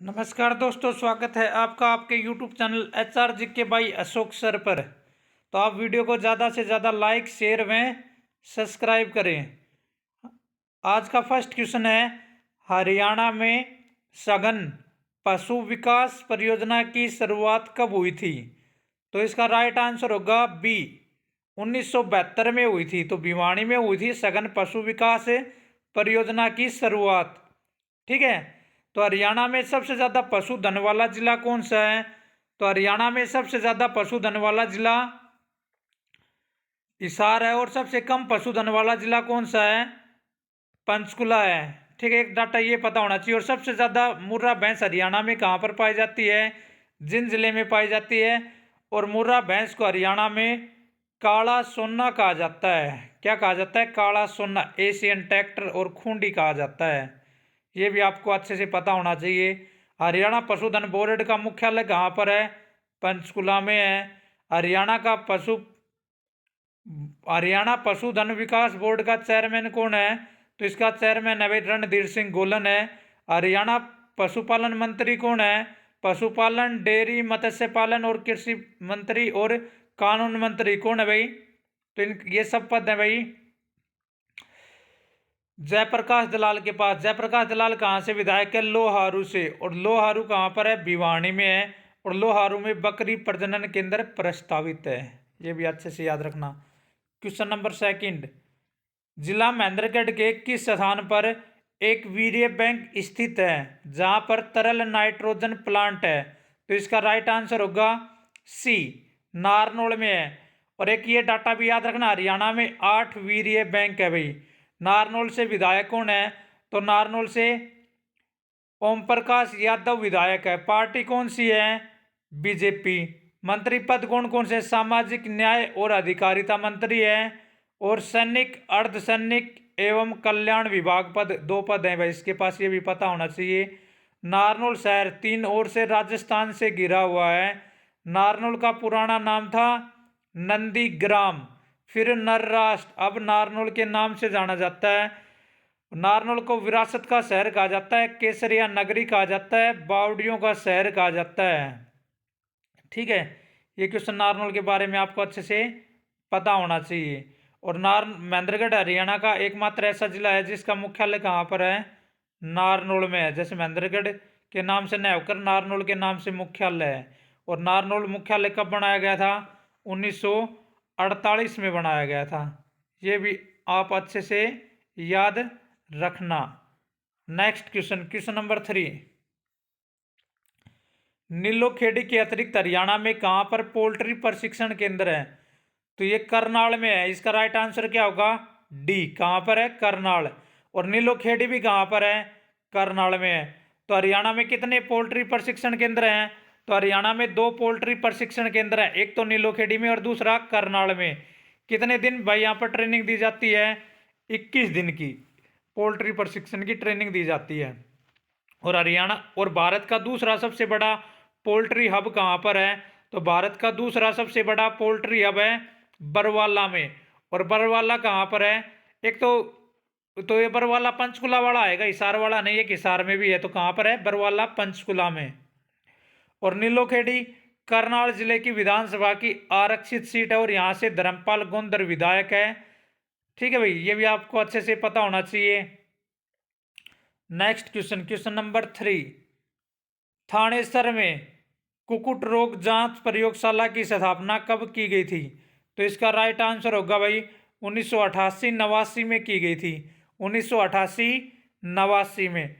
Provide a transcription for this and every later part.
नमस्कार दोस्तों, स्वागत है आपका आपके YouTube चैनल HR जी के बाई अशोक सर पर। तो आप वीडियो को ज़्यादा से ज़्यादा लाइक शेयर व सब्सक्राइब करें। आज का फर्स्ट क्वेश्चन है, हरियाणा में सघन पशु विकास परियोजना की शुरुआत कब हुई थी? तो इसका राइट आंसर होगा बी, 1972 में हुई थी। तो भिवानी में हुई थी सघन पशु विकास परियोजना की शुरुआत। ठीक है। तो हरियाणा में सबसे ज्यादा पशुधन वाला जिला कौन सा है? तो हरियाणा में सबसे ज्यादा पशुधन वाला जिला हिसार है, और सबसे कम पशुधन वाला जिला कौन सा है? पंचकुला है। ठीक है, एक डाटा ये पता होना चाहिए। और सबसे ज्यादा मुर्रा भैंस हरियाणा में कहाँ पर पाई जाती है? जिन जिले में पाई जाती है। और मुर्रा भैंस को हरियाणा में काला सोना कहा जाता है। क्या कहा जाता है? काला सोना, एशियन ट्रैक्टर और खूंडी कहा जाता है। ये भी आपको अच्छे से पता होना चाहिए। हरियाणा पशुधन बोर्ड का मुख्यालय कहाँ पर है? पंचकुला में है। हरियाणा पशुधन विकास बोर्ड का चेयरमैन कौन है? तो इसका चेयरमैन है रणधीर सिंह गोलन है। हरियाणा पशुपालन मंत्री कौन है? पशुपालन, डेयरी, मत्स्य पालन और कृषि मंत्री और कानून मंत्री कौन है भाई? तो ये सब पद है भाई जयप्रकाश दलाल के पास। जयप्रकाश दलाल कहाँ से विधायक है? लोहारू से। और लोहारू कहाँ पर है? भिवानी में है। और लोहारू में बकरी प्रजनन केंद्र प्रस्तावित है। ये भी अच्छे से याद रखना। क्वेश्चन नंबर सेकंड, जिला महेंद्रगढ़ के किस स्थान पर एक वीर्य बैंक स्थित है जहां पर तरल नाइट्रोजन प्लांट है? तो इसका राइट आंसर होगा सी, नारनौल में है। और एक ये डाटा भी याद रखना, हरियाणा में 8 वीर्य बैंक है भाई। नारनौल से विधायक कौन है? तो नारनौल से ओम प्रकाश यादव विधायक है। पार्टी कौन सी है? बीजेपी। मंत्री पद कौन कौन से? सामाजिक न्याय और अधिकारिता मंत्री है। और सैनिक, अर्धसैनिक एवं कल्याण विभाग पद, 2 पद हैं भाई इसके पास। ये भी पता होना चाहिए। नारनौल शहर 3 ओर से राजस्थान से घिरा हुआ है। नारनौल का पुराना नाम था नंदीग्राम, फिर नरराष्ट्र, अब नारनौल के नाम से जाना जाता है। नारनौल को विरासत का शहर कहा जाता है, केसरिया नगरी कहा जाता है, बावड़ियों का शहर कहा जाता है। ठीक है, ये क्वेश्चन नारनौल के बारे में आपको अच्छे से पता होना चाहिए। और महेंद्रगढ़ हरियाणा का एकमात्र ऐसा जिला है जिसका मुख्यालय कहाँ पर है? नारनौल में है। जैसे महेंद्रगढ़ के नाम से न होकर नारनौल के नाम से मुख्यालय है। और नारनौल मुख्यालय कब बनाया गया था? 1948 में बनाया गया था। ये भी आप अच्छे से याद रखना। Next question, question number 3, Nilokheri के अतिरिक्त हरियाणा में कहां पर पोल्ट्री प्रशिक्षण केंद्र है? तो ये करनाल में है। इसका राइट आंसर क्या होगा? डी। कहां पर है? करनाल। और नीलोखेड़ी भी कहां पर है? करनाल में है। तो हरियाणा में कितने पोल्ट्री प्रशिक्षण केंद्र हैं? तो हरियाणा में 2 पोल्ट्री प्रशिक्षण केंद्र हैं, एक तो नीलोखेड़ी में और दूसरा करनाल में। कितने दिन भाई यहाँ पर ट्रेनिंग दी जाती है? 21 दिन की पोल्ट्री प्रशिक्षण की ट्रेनिंग दी जाती है। और हरियाणा और भारत का दूसरा सबसे बड़ा पोल्ट्री हब कहाँ पर है? तो भारत का दूसरा सबसे बड़ा पोल्ट्री हब है बरवाला में। और बरवाला कहाँ पर है? एक तो ये बरवाला पंचकुला वाला आएगा, हिसार वाला नहीं। एक हिसार में भी है। तो कहाँ पर है? बरवाला पंचकुला में। और नीलोखेड़ी करनाल जिले की विधानसभा की आरक्षित सीट है, और यहाँ से धर्मपाल गोंदर विधायक है। ठीक है भाई, ये भी आपको अच्छे से पता होना चाहिए। Next question, question number 3, Thanesar में कुक्कुट रोग जांच प्रयोगशाला की स्थापना कब की गई थी? तो इसका राइट आंसर होगा भाई 1988-89 में की गई थी। 1988-89 में।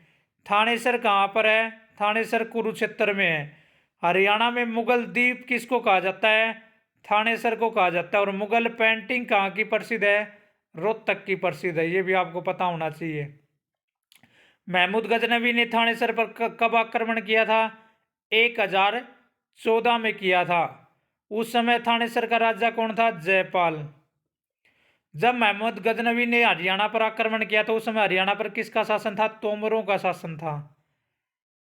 थानेसर कहाँ पर है? थानेसर कुरुक्षेत्र में है। हरियाणा में मुगल द्वीप किसको कहा जाता है? थानेसर को कहा जाता है। और मुगल पेंटिंग कहाँ की प्रसिद्ध है? रोहतक की प्रसिद्ध है। ये भी आपको पता होना चाहिए। महमूद गजनवी ने थानेसर पर कब आक्रमण किया था? 1014 में किया था। उस समय थानेसर का राजा कौन था? जयपाल। जब महमूद गजनवी ने हरियाणा पर आक्रमण किया तो उस समय हरियाणा पर किसका शासन था? तोमरों का शासन था।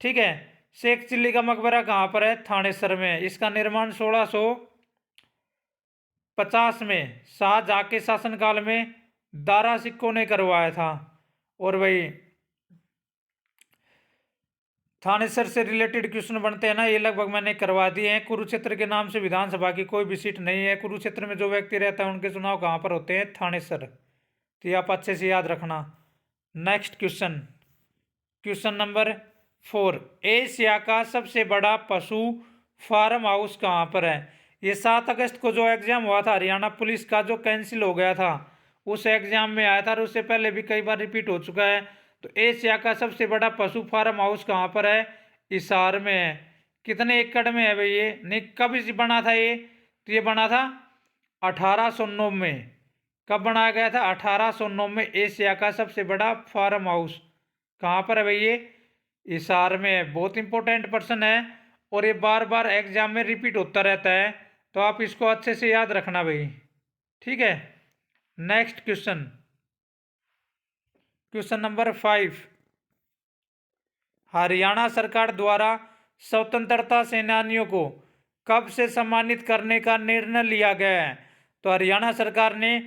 ठीक है। शेख चिल्ली का मकबरा कहां पर है? थानेसर में। इसका निर्माण 1650 में शाहजहां के शासनकाल में दारा सिक्कों ने करवाया था। और वही थानेसर से रिलेटेड क्वेश्चन बनते हैं ना, ये लगभग मैंने करवा दिए हैं। कुरुक्षेत्र के नाम से विधानसभा की कोई भी सीट नहीं है। कुरुक्षेत्र में जो व्यक्ति रहता है उनके चुनाव कहाँ पर होते हैं? थानेसर। तो ये आप अच्छे से याद रखना। Next question, question number 4, Asia का सबसे बड़ा पशु फार्म हाउस कहाँ पर है? ये 7 अगस्त को जो एग्जाम हुआ था हरियाणा पुलिस का, जो कैंसिल हो गया था, उस एग्जाम में आया था और उससे पहले भी कई बार रिपीट हो चुका है। तो एशिया का सबसे बड़ा पशु फार्म हाउस कहाँ पर है? हिसार में है। कितने एकड़ में है भाई ये? नहीं, कब इस बना था ये? तो ये बना था 1809 में। कब बनाया गया था? 1809 में। एशिया का सबसे बड़ा फार्म हाउस कहाँ पर है भाई? ये हिसार में है। बहुत इंपॉर्टेंट पर्सन है और ये बार बार एग्जाम में रिपीट होता रहता है, तो आप इसको अच्छे से याद रखना भाई, ठीक है। Next question, question number 5, Haryana सरकार द्वारा स्वतंत्रता सेनानियों को कब से सम्मानित करने का निर्णय लिया गया है? तो हरियाणा सरकार ने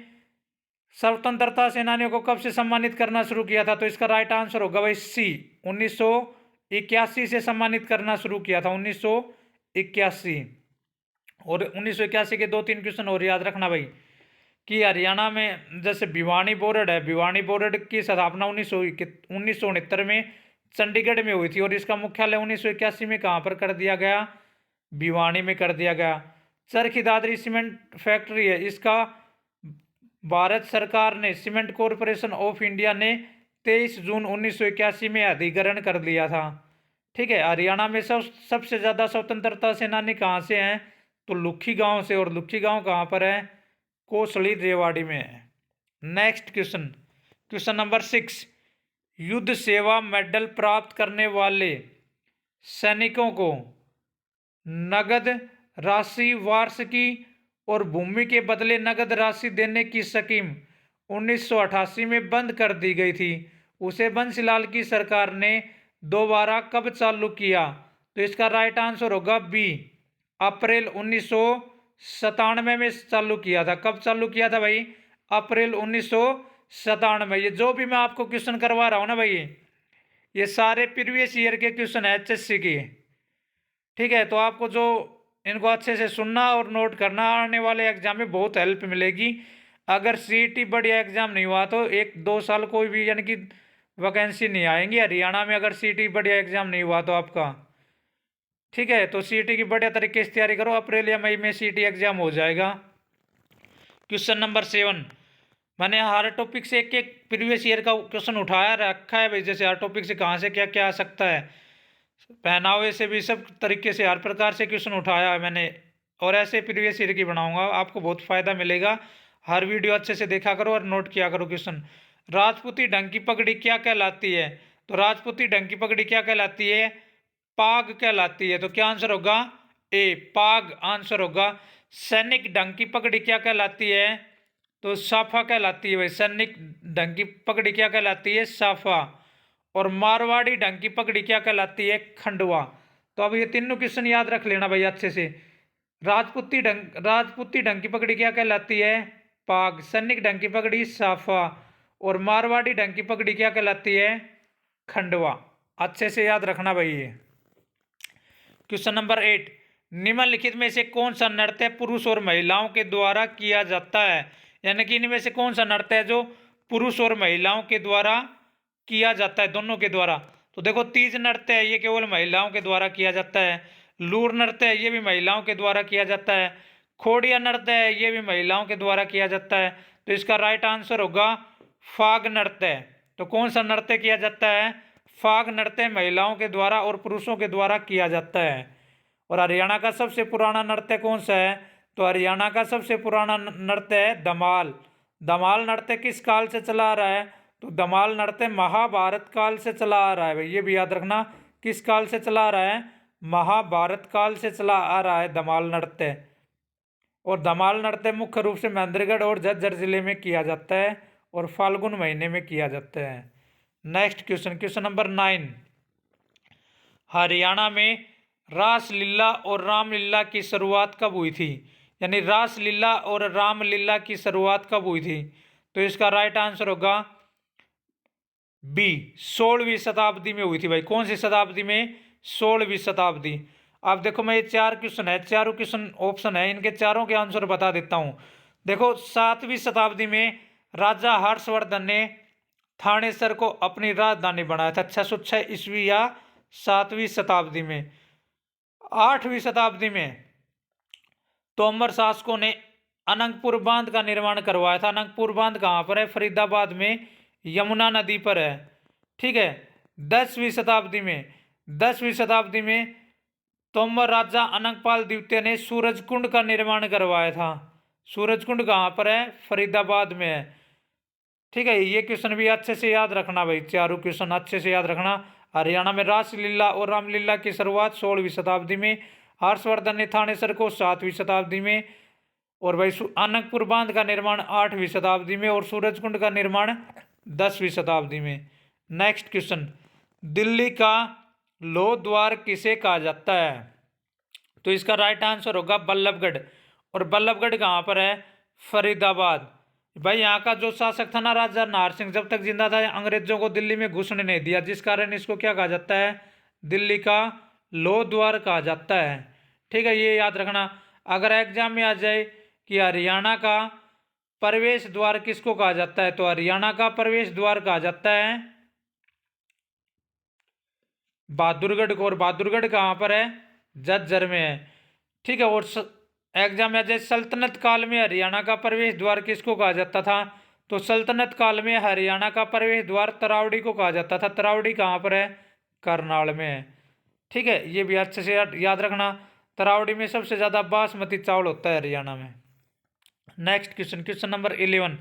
स्वतंत्रता सेनानियों को कब से सम्मानित करना शुरू किया था? तो इसका राइट आंसर होगा भाई सी, 1981 से सम्मानित करना शुरू किया था, 1981। और 1981 के 2-3 क्वेश्चन और याद रखना भाई, कि हरियाणा में जैसे भिवानी बोर्ड है, भिवानी बोर्ड की स्थापना 1969 में चंडीगढ़ में हुई थी और इसका मुख्यालय 1981 में कहाँ पर कर दिया गया? भिवानी में कर दिया गया। चरखी दादरी सीमेंट फैक्ट्री है, इसका भारत सरकार ने, सीमेंट कॉरपोरेशन ऑफ इंडिया ने 23 जून 1981 में अधिग्रहण कर लिया था, ठीक है। हरियाणा में सबसे ज़्यादा स्वतंत्रता सेनानी कहाँ से हैं? तो लुखी गांव से, और लुखी गांव कहाँ पर है? कोसली रेवाड़ी में है। नेक्स्ट क्वेश्चन, क्वेश्चन नंबर 6, युद्ध सेवा मेडल प्राप्त करने वाले सैनिकों को नगद राशि, वार्षिकी और भूमि के बदले नगद राशि देने की स्कीम 1988 में बंद कर दी गई थी। उसे बंसीलाल की सरकार ने दोबारा कब चालू किया? तो इसका राइट आंसर होगा बी, अप्रैल 1997 में चालू किया था। कब चालू किया था भाई? अप्रैल 1997। ये जो भी मैं आपको क्वेश्चन करवा रहा हूँ ना भाई, ये सारे प्रीवियस ईयर के क्वेश्चन है HSC के, ठीक है। तो आपको जो इनको अच्छे से सुनना और नोट करना, आने वाले एग्जाम में बहुत हेल्प मिलेगी। अगर CET बढ़िया एग्जाम नहीं हुआ तो 1-2 साल कोई भी यानी कि वैकेंसी नहीं आएंगी हरियाणा में, अगर CET बढ़िया एग्जाम नहीं हुआ तो आपका, ठीक है। तो CET की बढ़िया तरीके से तैयारी करो, अप्रैल या मई में CET एग्जाम हो जाएगा। क्वेश्चन नंबर 7, मैंने हर टॉपिक से एक एक प्रीवियस ईयर का क्वेश्चन उठाया रखा है भाई, जैसे हर टॉपिक से कहाँ से क्या क्या आ सकता है, पहनावे से भी, सब तरीके से हर प्रकार से क्वेश्चन उठाया है मैंने, और ऐसे प्रीवियस ईयर की बनाऊंगा, आपको बहुत फायदा मिलेगा। हर वीडियो अच्छे से देखा करो और नोट किया करो क्वेश्चन। राजपूती ढंग की पगड़ी क्या कहलाती है? तो राजपूती ढंग की पगड़ी क्या कहलाती है? पाग कहलाती है। तो क्या आंसर होगा? ए, पाग आंसर होगा। सैनिक ढंग की पगड़ी क्या कहलाती है? तो साफा कहलाती है भाई। सैनिक ढंग की पगड़ी क्या कहलाती है? साफा। और मारवाड़ी ढंग की पगड़ी क्या कहलाती है? खंडवा। तो अब ये तीनों क्वेश्चन याद रख लेना भाई अच्छे से। राजपूती ढंग की पगड़ी क्या कहलाती है? पाग। सैनिक ढंग की पगड़ी साफा। और मारवाड़ी ढंग की पगड़ी क्या कहलाती है? खंडवा। अच्छे से याद रखना भाई ये। क्वेश्चन नंबर 8, निम्नलिखित में से कौन सा नृत्य पुरुष और महिलाओं के द्वारा किया जाता है? यानी कि इनमें से कौन सा नृत्य है जो पुरुष और महिलाओं के द्वारा किया जाता है, दोनों के द्वारा? तो देखो, तीज नृत्य है, ये केवल महिलाओं के द्वारा किया जाता है। लूर नृत्य है, ये भी महिलाओं के द्वारा किया जाता है। खोड़िया नृत्य है, ये भी महिलाओं के द्वारा किया जाता है। तो इसका राइट आंसर होगा फाग नृत्य। तो कौन सा नृत्य किया जाता है? फाग नृत्य महिलाओं के द्वारा और पुरुषों के द्वारा किया जाता है। और हरियाणा का सबसे पुराना नृत्य कौन सा है? तो हरियाणा का सबसे पुराना नृत्य है धमाल। धमाल नृत्य किस काल से चला आ रहा है? तो धमाल नृत्य महाभारत काल से चला आ रहा है भाई, ये भी याद रखना। किस काल से चला आ रहा है? महाभारत काल से चला आ रहा है धमाल नृत्य। और धमाल नृत्य मुख्य रूप से महेंद्रगढ़ और झज्जर जिले में किया जाता है और फाल्गुन महीने में किया जाता है। Next question, question number 9, Haryana में रासलीला और रामलीला की शुरुआत कब हुई थी? यानी रासलीला और रामलीला की शुरुआत कब हुई थी? तो इसका राइट आंसर होगा बी, 16वीं शताब्दी में हुई थी भाई। कौन सी शताब्दी में? 16वीं शताब्दी। अब देखो मैं ये 4 क्वेश्चन है, चारों क्वेश्चन ऑप्शन है, इनके चारों के आंसर बता देता हूं। देखो 7वीं शताब्दी में राजा हर्षवर्धन ने थानेसर को अपनी राजधानी बनाया था, 606 ईस्वी या 7वीं शताब्दी में। 8वीं शताब्दी में तोमर शासकों ने अनंगपुर बांध का निर्माण करवाया था। अनंगपुर बांध कहाँ पर है? फरीदाबाद में, यमुना नदी पर है। ठीक है। 10वीं शताब्दी में तोमर राजा अनंगपाल द्वितीय ने सूरजकुंड का निर्माण करवाया था। सूरजकुंड कहाँ पर है? फरीदाबाद में है। ठीक है, ये क्वेश्चन भी अच्छे से याद रखना भाई, चारों क्वेश्चन अच्छे से याद रखना। हरियाणा में रासलीला और रामलीला की शुरुआत 16वीं शताब्दी में, हर्षवर्धन ने थानेसर को 7वीं शताब्दी में, और भाई अनंगपुर बांध का निर्माण 8वीं शताब्दी में, और सूरजकुंड का निर्माण 10वीं शताब्दी में। नेक्स्ट क्वेश्चन, दिल्ली का लोह द्वार किसे कहा जाता है? तो इसका राइट आंसर होगा बल्लभगढ़। और बल्लभगढ़ कहाँ पर है? फरीदाबाद। भाई यहाँ का जो शासक था ना, राजा नाहर सिंह, जब तक जिंदा था अंग्रेजों को दिल्ली में घुसने नहीं दिया, जिस कारण इसको क्या कहा जाता है? दिल्ली का लोह द्वार कहा जाता है। ठीक है, ये याद रखना। अगर एग्जाम में आ जाए कि हरियाणा का प्रवेश द्वार किसको कहा जाता है, तो हरियाणा का प्रवेश द्वार कहा जाता है बहादुरगढ़ को। और बहादुरगढ़ कहाँ पर है? झज्जर में है। ठीक है। और एग्जाम में जैसे सल्तनत काल में हरियाणा का प्रवेश द्वार किसको कहा जाता था, तो सल्तनत काल में हरियाणा का प्रवेश द्वार तरावड़ी को कहा जाता था। तरावड़ी कहाँ पर है? करनाल में है। ठीक है, ये भी अच्छे से याद रखना। तरावड़ी में सबसे ज्यादा बासमती चावल होता है हरियाणा में। नेक्स्ट क्वेश्चन, क्वेश्चन नंबर 11,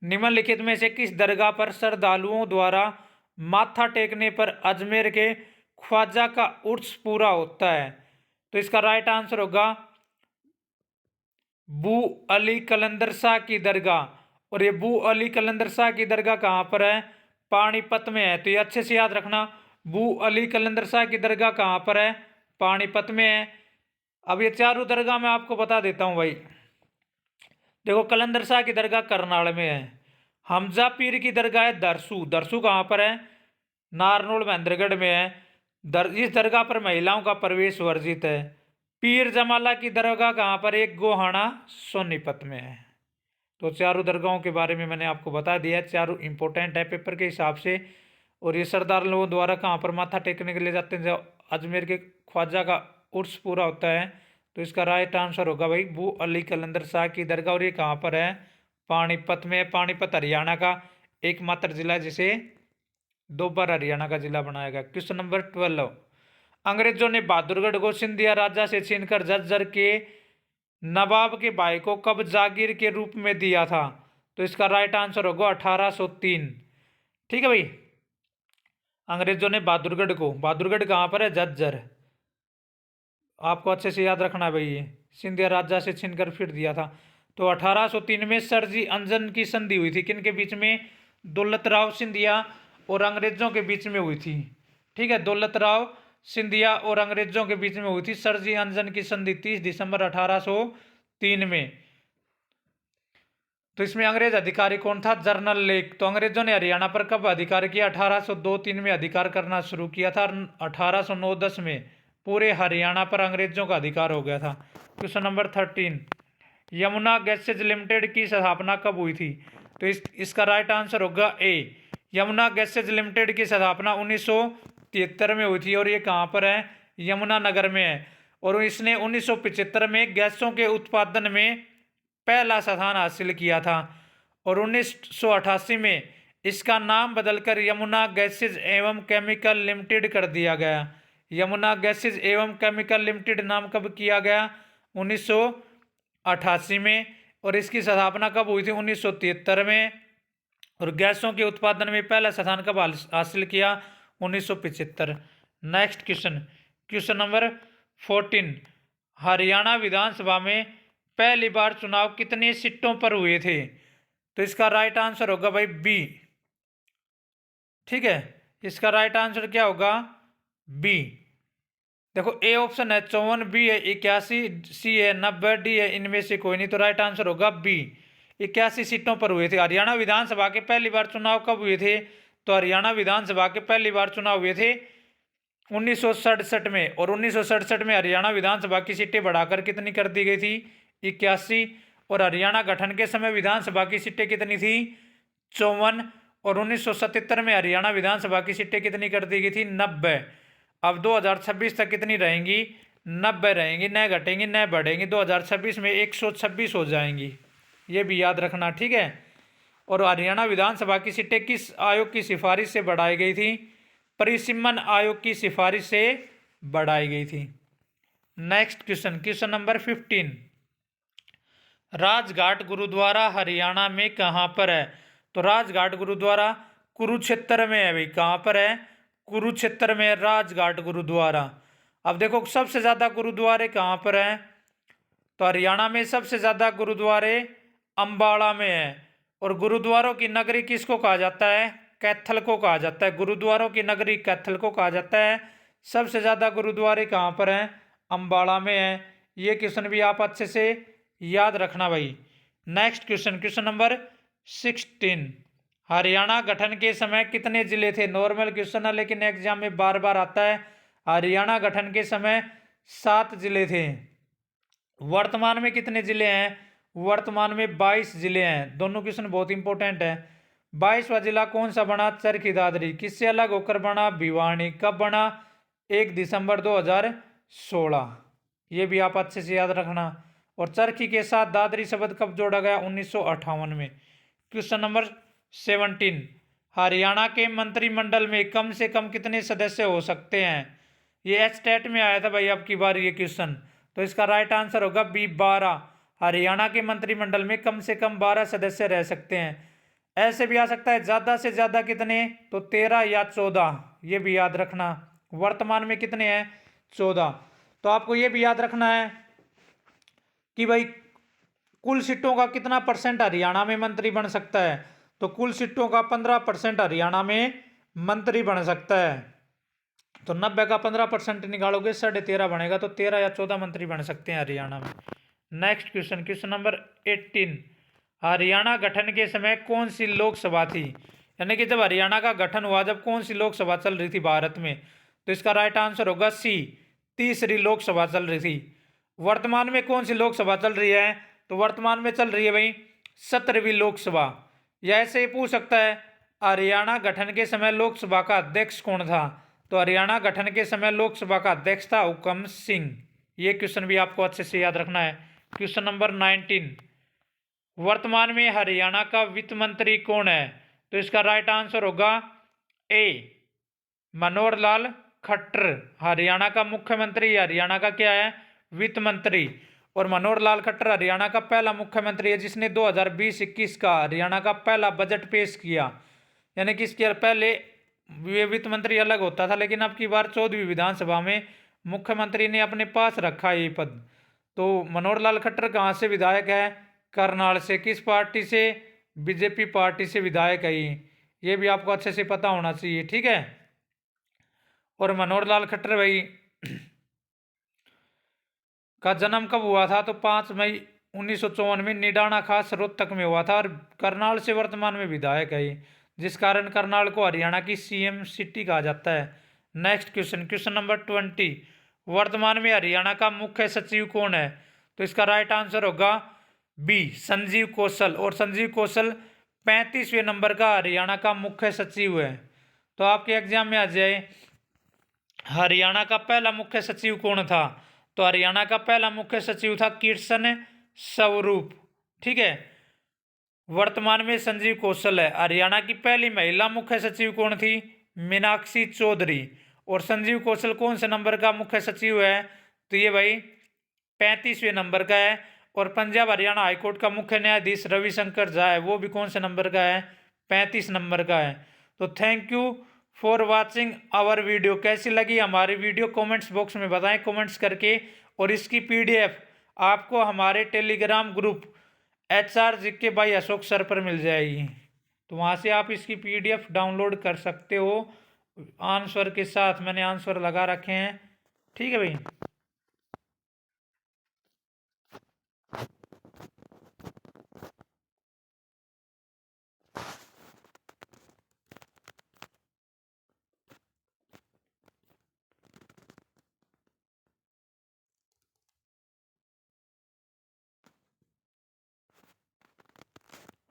निम्नलिखित में से किस दरगाह पर श्रद्धालुओं द्वारा माथा टेकने पर अजमेर के ख्वाजा का उर्स पूरा होता है? तो इसका राइट आंसर होगा बू अली कलंदर शाह की दरगाह। और ये बू अली कलंदर शाह की दरगाह कहाँ पर है? पानीपत में है। तो ये अच्छे से याद रखना, बू अली कलंदर शाह की दरगाह कहाँ पर है? पानीपत में है। अब ये चारों दरगाह मैं आपको बता देता हूँ भाई। देखो, कलंदर शाह की दरगाह करनाल में है। हमजा पीर की दरगाह है दरसू। दरसू कहाँ पर है? नारनौल महेंद्रगढ़ में है। इस दरगाह पर महिलाओं का प्रवेश वर्जित है। पीर जमाला की दरगाह कहाँ पर? एक गोहाना सोनीपत में है। तो चारों दरगाहों के बारे में मैंने आपको बता दिया है, चारों इंपॉर्टेंट है पेपर के हिसाब से। और ये सरदार लोगों द्वारा कहाँ पर माथा टेकने के लिए जाते हैं? जब अजमेर के ख्वाजा का उर्स पूरा होता है। तो इसका राइट आंसर होगा भाई बू अली कलंदर शाह की दरगाह। और ये कहाँ पर है? पानीपत में। पानीपत हरियाणा का एकमात्र जिला है जिसे 2 बार हरियाणा का जिला बनाया गया। क्वेश्चन नंबर 12, अंग्रेजों ने बहादुरगढ़ को सिंधिया राजा से छीनकर झज्जर के नवाब के भाई को कब जागीर के रूप में दिया था? तो इसका राइट आंसर होगा 1803। ठीक है भाई, अंग्रेजों ने बहादुरगढ़ कहाँ पर है? झज्जर। आपको अच्छे से याद रखना है भाई, ये सिंधिया राजा से छीनकर फिर दिया था। तो 1803 में सरजी अंजन की संधि हुई थी, किन के बीच में? दौलत राव सिंधिया और अंग्रेजों के बीच में हुई थी। ठीक है, दौलत राव सिंधिया और अंग्रेजों के बीच में हुई थी सरजी अंजन की संधि 30 दिसंबर 1803 में। तो इसमें अंग्रेज अधिकारी कौन था? General lake. तो अंग्रेजों ने हरियाणा पर कब अधिकार किया? 1802-03 में अधिकार करना शुरू किया था। 1809-10 में पूरे हरियाणा पर अंग्रेजों का अधिकार हो गया था। Question number 13, Yamuna gases limited की स्थापना कब हुई थी? तो इसका राइट आंसर होगा ए। यमुना गैसेज लिमिटेड की स्थापना 1973 में हुई थी। और ये कहाँ पर है? यमुनानगर में है। और इसने 1975 में गैसों के उत्पादन में पहला स्थान हासिल किया था। और 1988 में इसका नाम बदलकर यमुना गैसेज एवं केमिकल लिमिटेड कर दिया गया। यमुना गैसेज एवं केमिकल लिमिटेड नाम कब किया गया? 1988 में। और इसकी स्थापना कब हुई थी? 1973 में। और गैसों के उत्पादन में पहला स्थान कब हासिल किया? 1975। Next question, question number 14, Haryana विधानसभा में पहली बार चुनाव कितने सीटों पर हुए थे? तो इसका राइट आंसर होगा भाई बी। ठीक है, इसका राइट आंसर क्या होगा? बी। देखो, ए ऑप्शन है 54, बी है 81, सी है 90, डी है इनमें से कोई नहीं। तो राइट आंसर होगा बी। 81 सीटों पर हुए थे। हरियाणा विधानसभा के पहली बार चुनाव कब हुए थे? तो हरियाणा विधानसभा के पहली बार चुनाव हुए थे 1967 में, और 1967 में हरियाणा विधानसभा की सीटें बढ़ाकर कितनी कर दी गई थी? 81। और हरियाणा गठन के समय विधानसभा की सीटें कितनी थी? 54। और 1977 में हरियाणा विधानसभा की सीटें कितनी कर दी गई थी? 90। अब 2026 तक कितनी रहेंगी? 90 रहेंगी, न घटेंगी न बढ़ेंगी। 2026 में 126 हो जाएंगी, ये भी याद रखना, ठीक है। और हरियाणा विधानसभा की सीटें किस आयोग की सिफारिश से बढ़ाई गई थी? परिसीमन आयोग की सिफारिश से बढ़ाई गई थी। Next question, question number 15। Rajghat Gurudwara Haryana में कहाँ पर है? तो राजघाट गुरुद्वारा कुरुक्षेत्र में है भाई। कहाँ पर है? कुरुक्षेत्र में राजघाट गुरुद्वारा। अब देखो सबसे ज्यादा गुरुद्वारे कहाँ पर हैं? तो हरियाणा में सबसे ज्यादा गुरुद्वारे अंबाला में है। और गुरुद्वारों की नगरी किसको कहा जाता है? कैथल को कहा जाता है। गुरुद्वारों की नगरी कैथल को कहा जाता है। सबसे ज्यादा गुरुद्वारे कहाँ पर हैं? अंबाला में है। ये क्वेश्चन भी आप अच्छे से याद रखना भाई। Next question, question number 16। Haryana गठन के समय कितने जिले थे? नॉर्मल क्वेश्चन है लेकिन एग्जाम में बार बार आता है। हरियाणा गठन के समय 7 जिले थे। वर्तमान में कितने जिले हैं? वर्तमान में 22 जिले हैं। दोनों क्वेश्चन बहुत इंपॉर्टेंट है। 22वां जिला कौन सा बना? चरखी दादरी। किससे अलग होकर बना? भिवानी। कब बना? 1 दिसंबर 2016। ये भी आप अच्छे से याद रखना। और चरखी के साथ दादरी शब्द कब जोड़ा गया? 1958 में। Question number 17। हरियाणा के मंत्रिमंडल में कम से कम कितने सदस्य हो सकते हैं? ये एचटेट में आया था भाई अब की बार ये क्वेश्चन। तो इसका राइट आंसर होगा बी, 12। हरियाणा के मंत्रिमंडल में कम से कम 12 सदस्य रह सकते हैं। ऐसे भी आ सकता है ज्यादा से ज्यादा कितने? तो 13 या 14, ये भी याद रखना। वर्तमान में कितने हैं? 14। तो आपको ये भी याद रखना है कि भाई कुल सीटों का कितना परसेंट हरियाणा में मंत्री बन सकता है? तो कुल सीटों का 15% हरियाणा में मंत्री बन सकता है। तो 90 का 15% निकालोगे 13.5 बनेगा। तो 13 या 14 मंत्री बन सकते हैं हरियाणा में। Next question, question number 18। Haryana गठन के समय कौन सी लोकसभा थी? यानी कि जब हरियाणा का गठन हुआ, जब कौन सी लोकसभा चल रही थी भारत में? तो इसका राइट आंसर होगा सी, तीसरी लोकसभा चल रही थी। वर्तमान में कौन सी लोकसभा चल रही है? तो वर्तमान में चल रही है भाई 17वीं लोकसभा। या ऐसे ही पूछ सकता है हरियाणा गठन के समय लोकसभा का अध्यक्ष कौन था? तो हरियाणा गठन के समय लोकसभा का अध्यक्ष था हुकम सिंह। ये क्वेश्चन भी आपको अच्छे से याद रखना है। Question number 19। वर्तमान में हरियाणा का वित्त मंत्री कौन है? तो इसका राइट आंसर होगा ए, मनोहर लाल खट्टर। हरियाणा का मुख्यमंत्री हरियाणा का क्या है? वित्त मंत्री। और मनोहर लाल खट्टर हरियाणा का पहला मुख्यमंत्री है जिसने 2020-21 का हरियाणा का पहला बजट पेश किया। यानी कि इसके पहले ये वित्त मंत्री अलग होता था, लेकिन अब की बार 14वीं विधानसभा में मुख्यमंत्री ने अपने पास रखा ये पद। तो मनोहर लाल खट्टर कहाँ से विधायक है? करनाल से। किस पार्टी से? बीजेपी पार्टी से विधायक है ये भी आपको अच्छे से पता होना चाहिए, ठीक है। और मनोहर लाल खट्टर भाई का जन्म कब हुआ था? तो 5 मई 1954 में निडाना खास रोहतक में हुआ था। और करनाल से वर्तमान में विधायक है ये, जिस कारण करनाल को हरियाणा की सीएम सिटी कहा जाता है। Next question, question number 20। वर्तमान में हरियाणा का मुख्य सचिव कौन है? तो इसका राइट आंसर होगा बी, संजीव कौशल। और संजीव कौशल 35वें नंबर का हरियाणा का मुख्य सचिव है। तो आपके एग्जाम में आ जाए हरियाणा का पहला मुख्य सचिव कौन था? तो हरियाणा का पहला मुख्य सचिव था किशन स्वरूप, ठीक है। वर्तमान में संजीव कौशल है। हरियाणा की पहली महिला मुख्य सचिव कौन थी? मीनाक्षी चौधरी। और संजीव कौशल कौन से नंबर का मुख्य सचिव है? तो ये भाई 35वें नंबर का है। और पंजाब हरियाणा हाईकोर्ट का मुख्य न्यायाधीश रविशंकर झा है, वो भी कौन से नंबर का है? 35 नंबर का है। तो thank you for watching our video. कैसी लगी हमारी वीडियो कमेंट्स बॉक्स में बताएं कमेंट्स करके। और इसकी पीडीएफ आपको हमारे Telegram group HR GK by Ashok sir पर मिल जाएगी। तो वहाँ से आप इसकी पीडीएफ डाउनलोड कर सकते हो आंसर के साथ। मैंने आंसर लगा रखे हैं, ठीक है भाई।